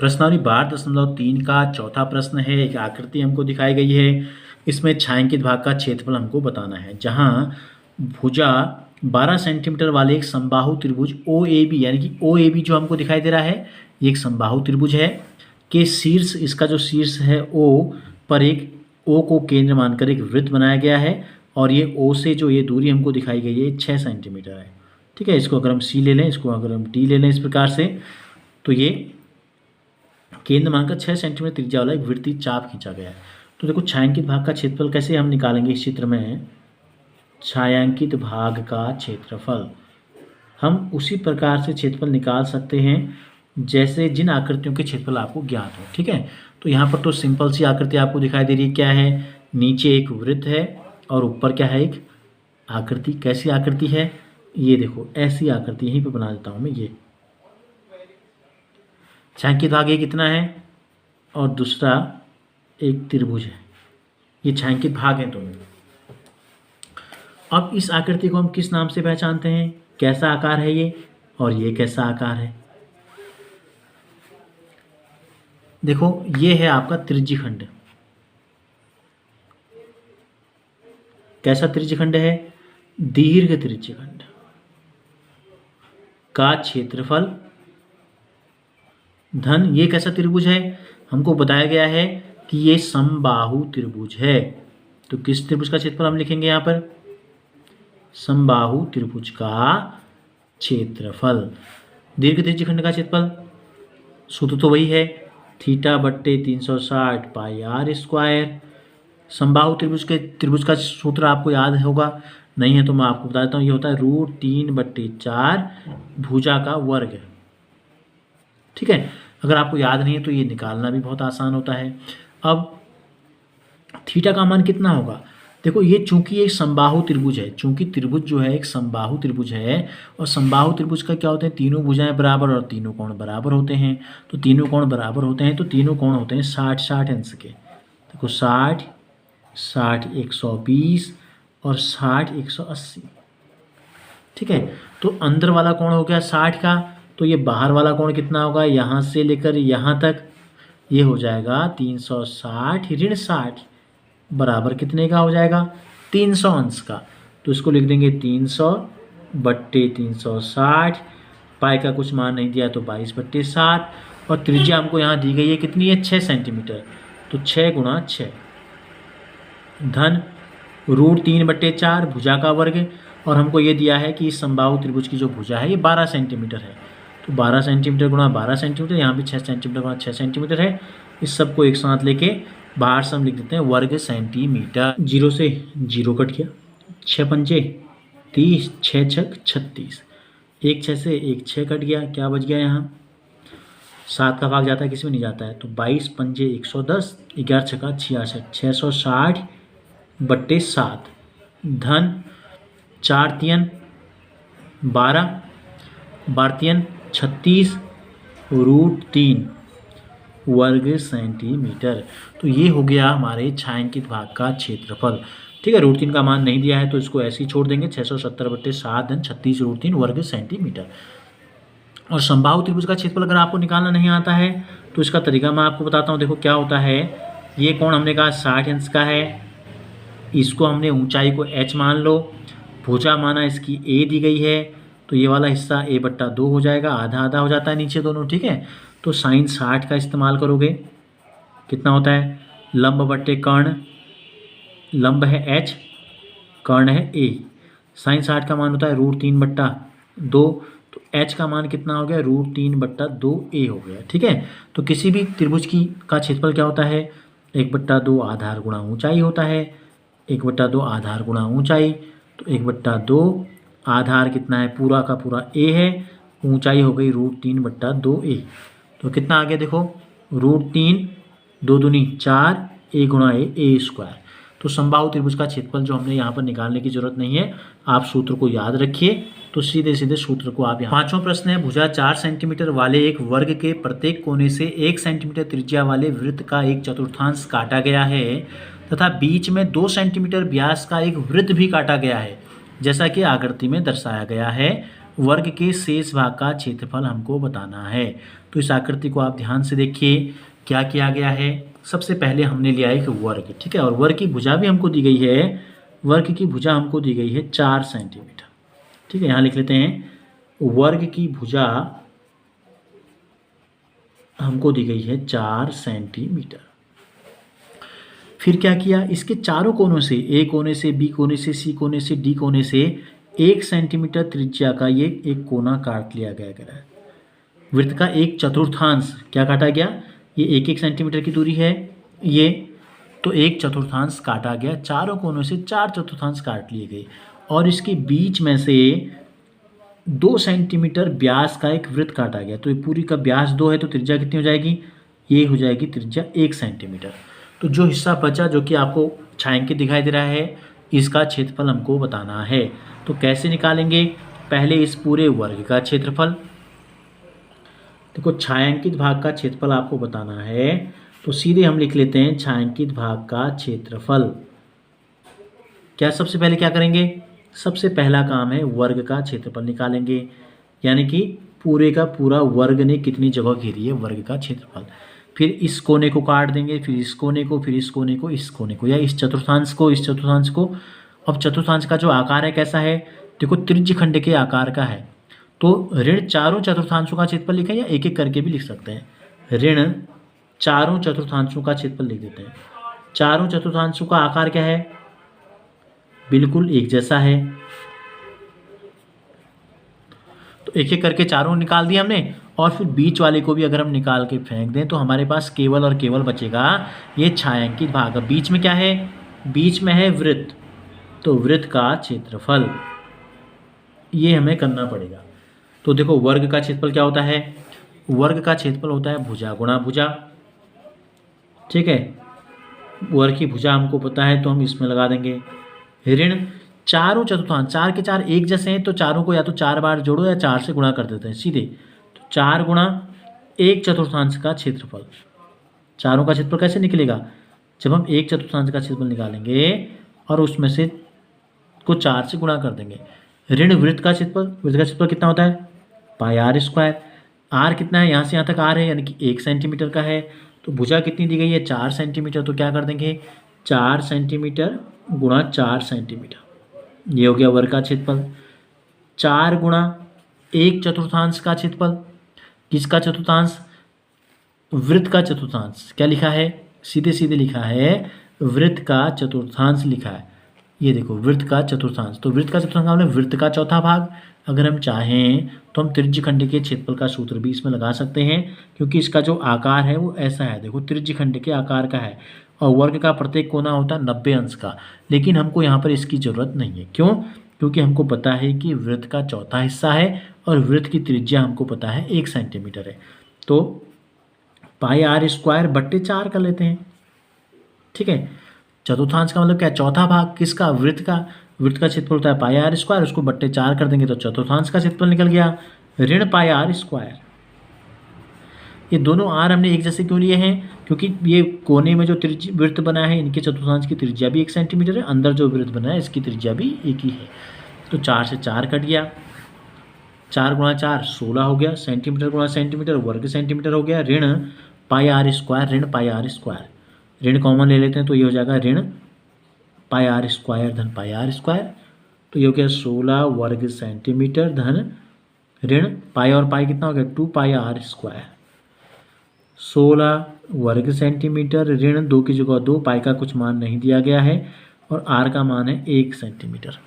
प्रश्नावली 12.3 का चौथा प्रश्न है। एक आकृति हमको दिखाई गई है, इसमें छायांकित भाग का क्षेत्रफल हमको बताना है। जहां भुजा 12 सेंटीमीटर वाले एक समबाहु त्रिभुज OAB, यानी कि OAB जो हमको दिखाई दे रहा है, ये एक समबाहु त्रिभुज है के शीर्ष, इसका जो शीर्ष है O पर एक O को केंद्र मानकर एक वृत्त बनाया गया है, और ये O से जो ये दूरी हमको दिखाई गई है 6 सेंटीमीटर है। ठीक है, इसको अगर हम C ले लें, इसको अगर हम D ले लें इस प्रकार से, तो ये केंद्र मानकर 6 सेंटीमीटर त्रिज्या वाला एक वृत्तीय चाप खींचा गया है। तो देखो छायांकित भाग का क्षेत्रफल कैसे हम निकालेंगे इस चित्र में। छायांकित भाग का क्षेत्रफल हम उसी प्रकार से क्षेत्रफल निकाल सकते हैं जैसे जिन आकृतियों के क्षेत्रफल आपको ज्ञात हो। ठीक है, तो यहाँ पर तो सिंपल सी आकृति आपको दिखाई दे रही है। क्या है, नीचे एक वृत्त है और ऊपर क्या है, एक आकृति। कैसी आकृति है, ये देखो ऐसी आकृति, यहीं पे बना देता हूँ मैं। ये छायांकित भाग ये कितना है, और दूसरा एक त्रिभुज है, ये छायांकित भाग है दोनों। अब इस आकृति को हम किस नाम से पहचानते हैं, कैसा आकार है ये, और ये कैसा आकार है। देखो ये है आपका त्रिज्यखंड। कैसा त्रिज्यखंड है, दीर्घ त्रिज्यखंड का क्षेत्रफल धन ये कैसा त्रिभुज है, हमको बताया गया है कि ये समबाहु त्रिभुज है। तो किस त्रिभुज का क्षेत्रफल हम लिखेंगे यहाँ पर, समबाहु त्रिभुज का क्षेत्रफल। दीर्घ त्रिज्यखंड का क्षेत्रफल सूत्र तो वही है, θ/360 पाई r स्क्वायर। समबाहु त्रिभुज का सूत्र आपको याद होगा, नहीं है तो मैं आपको बता देता हूँ, ये होता है √3/4 भुजा का वर्ग। ठीक है, अगर आपको याद नहीं है तो ये निकालना भी बहुत आसान होता है। अब थीटा का मान कितना होगा, देखो ये चूंकि एक समबाहु त्रिभुज है, चूंकि त्रिभुज जो है एक समबाहु त्रिभुज है, और समबाहु त्रिभुज का क्या होते हैं, तीनों भुजाएं बराबर और तीनों कोण बराबर होते हैं। तो तीनों कोण बराबर होते हैं, तो तीनों कोण होते हैं 60-60 अंश के। देखो 60, 60 120 और 60 180। ठीक है, तो अंदर वाला कोण हो गया 60 का, तो ये बाहर वाला कोण कितना होगा, यहाँ से लेकर यहाँ तक ये हो जाएगा 360 ऋण 60 बराबर कितने का हो जाएगा, 300 अंश का। तो इसको लिख देंगे 300/360। पाई का कुछ मान नहीं दिया तो 22/7, और त्रिज्या हमको यहाँ दी गई है कितनी है, 6 सेंटीमीटर। तो 6 × 6 धन √3/4 भुजा का वर्ग, और हमको ये दिया है कि इस समबाहु त्रिभुज की जो भुजा है ये 12 सेंटीमीटर है। तो 12 सेंटीमीटर × 12 सेंटीमीटर, यहाँ भी 6 सेंटीमीटर × 6 सेंटीमीटर है। इस सब को एक साथ लेके बाहर से हम लिख देते हैं वर्ग सेंटीमीटर। 0 से 0 कट गया, 6 पंजे 30, 6 छक 36, 1 6 से 1 6 कट गया, क्या बच गया यहाँ, 7 का भाग जाता है, किसी में नहीं जाता है, तो 22 पंजे 110, 11 छका 66, 660/7 धन 4 तियन 12, 12 तियन 36 √3 वर्ग सेंटीमीटर। तो ये हो गया हमारे छायांकित भाग का क्षेत्रफल। ठीक है, √3 का मान नहीं दिया है तो इसको ऐसे ही छोड़ देंगे, 670/7 धन 36 √3 वर्ग सेंटीमीटर। और समबाहु त्रिभुज का क्षेत्रफल अगर आपको निकालना नहीं आता है तो इसका तरीका मैं आपको बताता हूँ। देखो क्या होता है, ये कोण हमने कहा 60 अंश का है, इसको हमने ऊंचाई को h मान लो, भुजा माना इसकी a दी गई है, तो ये वाला हिस्सा a/2 हो जाएगा, आधा आधा हो जाता है नीचे दोनों। ठीक है, तो साइन 60 का इस्तेमाल करोगे, कितना होता है, लंब बट्टे कर्ण, लंब है h, कर्ण है a, साइन 60 का मान होता है √3/2, तो h का मान कितना हो गया, √3/2a हो गया। ठीक है, तो किसी भी त्रिभुज की का क्षेत्रफल क्या होता है, 1/2 आधार गुणा ऊंचाई होता है, 1/2 आधार गुणा ऊंचाई, तो 1/2 आधार कितना है, पूरा का पूरा a है, ऊंचाई हो गई √3/2a। तो कितना आ गया, देखो √3 2 दूनी 4, a × a स्क्वायर। तो समबाहु त्रिभुज का क्षेत्रफल जो हमने यहाँ पर निकालने की जरूरत नहीं है, आप सूत्र को याद रखिए, तो सीधे सीधे सूत्र को आप यहाँ। पांचवा प्रश्न है, भुजा 4 सेंटीमीटर वाले एक वर्ग के प्रत्येक कोने से 1 सेंटीमीटर त्रिज्या वाले वृत्त का एक चतुर्थांश काटा गया है तथा बीच में 2 सेंटीमीटर व्यास का एक वृत्त भी काटा गया है, जैसा कि आकृति में दर्शाया गया है। वर्ग के शेष भाग का क्षेत्रफल हमको बताना है। तो इस आकृति को आप ध्यान से देखिए, क्या किया गया है। सबसे पहले हमने लिया एक वर्ग, ठीक है, और वर्ग की भुजा भी हमको दी गई है। वर्ग की भुजा हमको दी गई है 4 सेंटीमीटर, ठीक है। यहाँ लिख लेते हैं वर्ग की भुजा हमको दी गई है 4 सेंटीमीटर। फिर क्या किया, इसके चारों कोनों से, ए कोने से, बी कोने से, सी कोने से, डी कोने से 1 सेंटीमीटर त्रिज्या का ये एक कोना काट लिया गया है। वृत्त का एक चतुर्थांश क्या काटा गया, ये 1-1 सेंटीमीटर की दूरी है ये, तो एक चतुर्थांश काटा गया। चारों कोनों से 4 चतुर्थांश काट लिए गए और इसके बीच में से 2 सेंटीमीटर व्यास का एक वृत्त काटा गया। तो ये पूरी का व्यास 2 है, तो त्रिज्या कितनी हो जाएगी, ये हो जाएगी त्रिज्या 1 सेंटीमीटर। तो जो हिस्सा बचा, जो कि आपको छायांकित दिखाई दे रहा है, इसका क्षेत्रफल हमको बताना है। तो कैसे निकालेंगे, पहले इस पूरे वर्ग का क्षेत्रफल, देखो छायांकित भाग का क्षेत्रफल आपको बताना है, तो सीधे हम लिख लेते हैं छायांकित भाग का क्षेत्रफल। क्या सबसे पहले क्या करेंगे, सबसे पहला काम है वर्ग का क्षेत्रफल निकालेंगे, यानी कि पूरे का पूरा वर्ग ने कितनी जगह घेरी है, वर्ग का क्षेत्रफल। फिर इस कोने को काट देंगे, फिर इस कोने को, फिर इस कोने को, इस कोने को, या इस चतुर्थांश को, इस चतुर्थांश को। अब चतुर्थांश का जो आकार है कैसा है, देखो त्रिज्यखंड के आकार का है। तो ऋण चारों चतुर्थांशों का क्षेत्रफल लिखा है, या एक एक करके भी लिख सकते हैं। ऋण चारों चतुर्थांशों का क्षेत्रफल लिख देते हैं। चारों चतुर्थांशों का आकार क्या है, बिल्कुल एक जैसा है। तो एक एक करके चारों निकाल दिए हमने, और फिर बीच वाले को भी अगर हम निकाल के फेंक दें तो हमारे पास केवल और केवल बचेगा ये छायांकित भाग। बीच में क्या है, बीच में है वृत्त, तो वृत्त का क्षेत्रफल ये हमें करना पड़ेगा। तो देखो वर्ग का क्षेत्रफल क्या होता है, वर्ग का क्षेत्रफल होता है भुजा गुणा भुजा, ठीक है। वर्ग की भुजा हमको पता है, तो हम इसमें लगा देंगे ऋण चारों चतुर्थांश, 4 के 4 एक जैसे हैं, तो चारों को या तो 4 बार जोड़ो या 4 से गुणा कर देते हैं सीधे। तो 4 गुणा 1 चतुर्थांश का क्षेत्रफल। चारों का क्षेत्रफल कैसे निकलेगा, जब हम 1 चतुर्थांश का क्षेत्रफल निकालेंगे और उसमें से को 4 से गुणा कर देंगे। ऋण वृत्त का क्षेत्रफल, वृत्त का क्षेत्रफल कितना होता है, पाई आर स्क्वायर। आर कितना है, यहाँ से यहाँ तक आर है, यानी कि 1 सेंटीमीटर का है। तो भुजा कितनी दी गई है, 4 सेंटीमीटर, तो क्या कर देंगे 4 सेंटीमीटर गुणा 4 सेंटीमीटर, ये हो गया वर्ग का क्षेत्रफल। 4 गुणा 1 चतुर्थांश का क्षेत्रफल, किसका चतुर्थांश, वृत्त का चतुर्थांश। क्या लिखा है, सीधे सीधे लिखा है वृत्त का चतुर्थांश लिखा है, ये देखो वृत्त का चतुर्थांश। तो वृत्त का चतुर्थांश का मतलब वृत्त का चौथा भाग। अगर हम चाहें तो हम त्रिज्यखंड के क्षेत्रफल का सूत्र भी इसमें लगा सकते हैं, क्योंकि इसका जो आकार है वो ऐसा है, देखो त्रिज्यखंड के आकार का है, और वर्ग का प्रत्येक कोना होता है 90 अंश का। लेकिन हमको यहाँ पर इसकी ज़रूरत नहीं है, क्यों, क्योंकि हमको पता है कि वृत्त का चौथा हिस्सा है और वृत्त की त्रिज्या हमको पता है 1 सेंटीमीटर है। तो पाई आर स्क्वायर बट्टे 4 कर लेते हैं, ठीक है। चतुर्थांश का मतलब क्या, चौथा भाग किसका, वृत्त का। वृत्त का क्षेत्रफल होता है पाई आर स्क्वायर, उसको बट्टे 4 कर देंगे तो चतुर्थांश का क्षेत्रफल निकल गया ऋण पाई आर स्क्वायर। ये दोनों आर हमने एक जैसे क्यों लिए हैं, क्योंकि ये कोने में जो वृत्त बना है इनके चतुर्थांश की त्रिज्या भी 1 सेंटीमीटर है, अंदर जो वृत्त बना है इसकी त्रिज्या भी एक ही है। तो 4 से 4 कट गया, 4 गुणा 4 16 हो गया, सेंटीमीटर गुणा सेंटीमीटर वर्ग सेंटीमीटर हो गया। ऋण पाई आर स्क्वायर, ऋण पाई आर स्क्वायर, ऋण कॉमन ले लेते हैं तो ये हो जाएगा ऋण पाई आर स्क्वायर धन पाई आर स्क्वायर। तो ये हो गया 16 वर्ग सेंटीमीटर धन ऋण पाई और पाई कितना हो गया 2 पाई आर स्क्वायर। 16 वर्ग सेंटीमीटर ऋण 2 की जगह 2, पाई का कुछ मान नहीं दिया गया है और आर का मान है 1 सेंटीमीटर।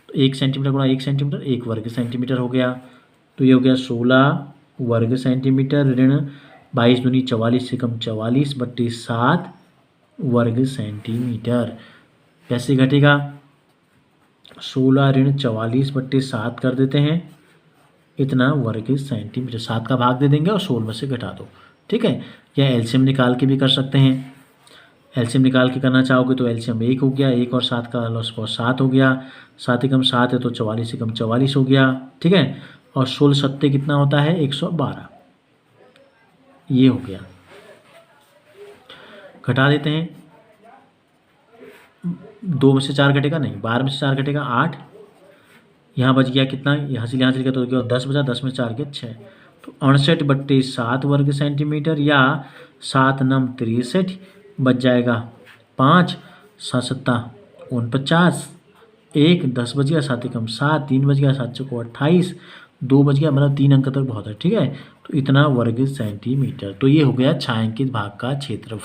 तो 1 सेंटीमीटर गुणा 1 सेंटीमीटर 1 वर्ग सेंटीमीटर हो गया। तो ये हो गया 16 वर्ग सेंटीमीटर ऋण 22 दूनी 44 से कम 44 बट्टे 7 वर्ग सेंटीमीटर। कैसे घटेगा, 16 ऋण 44 बट्टे 7 कर देते हैं, इतना वर्ग सेंटीमीटर। 7 का भाग दे देंगे और 16 में से घटा दो, ठीक है। या एलसीएम निकाल के भी कर सकते हैं। एलसीएम निकाल के करना चाहोगे तो एलसीएम 1 हो गया, 1 और 7 का लॉस 7 हो गया, 7 ही कम 7 है तो 44 से कम 44 हो गया, ठीक है। और 16 सत्ते कितना होता है 112, ये हो गया। घटा देते हैं, 2 में से 4 घटेगा नहीं, 12 में से 4 घटेगा 8, यहाँ बच गया कितना, यहाँ से चल गया तो क्या 10 बचा, 10 में 4 के 6, तो 68/7 वर्ग सेंटीमीटर या 7 नम 63 बच जाएगा 5, 7 सत्ता 49, 1 10 बच गया, 7 एकम 7, 3 बच गया, 7 चौको 28, 2 बच गया, मतलब 3 अंक तक बहुत है। ठीक है, तो इतना वर्ग सेंटीमीटर। तो ये हो गया छायांकित भाग का क्षेत्रफल।